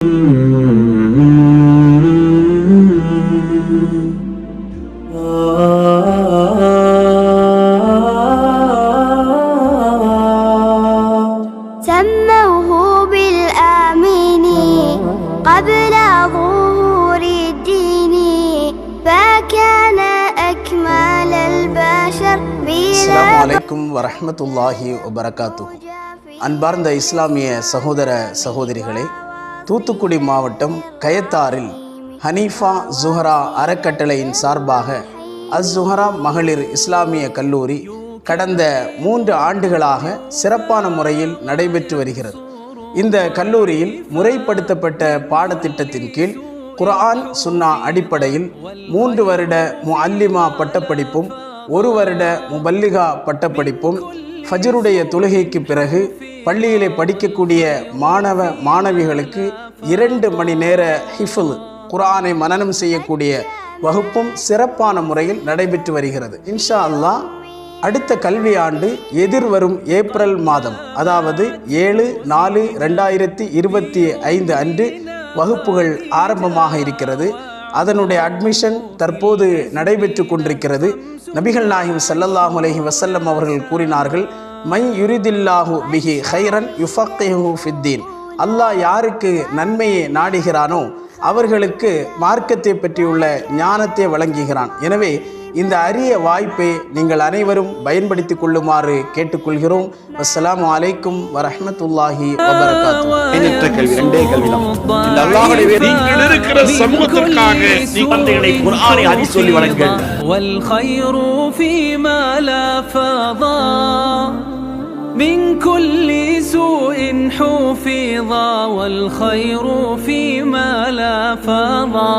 سموه بالآمين قبل ظهور الدين فكان أكمل البشر السلام عليكم ورحمة الله وبركاته. அன்பார்ந்த இஸ்லாமிய சகோதர சகோதரிகளே, தூத்துக்குடி மாவட்டம் கயத்தாரில் ஹனீஃபா ஜுஹரா அறக்கட்டளையின் சார்பாக அஸ்-ஜுஹரா மகளிர் இஸ்லாமிய கல்லூரி கடந்த 3 ஆண்டுகளாக சிறப்பான முறையில் நடைபெற்று வருகிறது. இந்த கல்லூரியில் முறைப்படுத்தப்பட்ட பாடத்திட்டத்தின் கீழ் குர்ஆன் சுன்னா அடிப்படையில் 3 வருட முஅல்லிமா பட்டப்படிப்பும் 1 வருட முபல்லிகா பட்டப்படிப்பும், ஃபஜ்ருடைய தொழுகைக்கு பிறகு பள்ளியிலே படிக்கக்கூடிய மாணவ மாணவிகளுக்கு 2 மணி நேர ஹிஃபுல் குர்ஆனை மனனம் செய்யக்கூடிய வகுப்பும் சிறப்பான முறையில் நடைபெற்று வருகிறது. இன்ஷா அல்லாஹ் அடுத்த கல்வி ஆண்டு எதிர்வரும் ஏப்ரல் மாதம், அதாவது 7/4/2025 அன்று வகுப்புகள் ஆரம்பமாக இருக்கிறது. அதனுடைய அட்மிஷன் தற்போது நடைபெற்று கொண்டிருக்கிறது. நபிகள் நாயகம் ஸல்லல்லாஹு அலைஹி வஸல்லம் அவர்கள் கூறினார்கள், மை யுரிதில்லாஹு பிஹி ஹைரன் யுஃபக்கிஹு ஃபித்தீன். அல்லாஹ் யாருக்கு நன்மையை நாடுகிறானோ அவர்களுக்கு மார்க்கத்தை பற்றியுள்ள ஞானத்தை வழங்குகிறான். எனவே இந்த அரிய வாய்ப்பை நீங்கள் அனைவரும் பயன்படுத்திக் கொள்ளுமாறு கேட்டுக்கொள்கிறோம். அஸ்ஸலாமு அலைக்கும் வரஹ்மத்துல்லாஹி வபரகாத்துஹு. நீங்கள் இருக்கிற சமூகத்திற்காக குழந்தைகளை குர்ஆனை அதி சொல்லி வழங்குங்கள். والخير فيما لا فضا من كل سوء حفظا والخير فيما لا فضا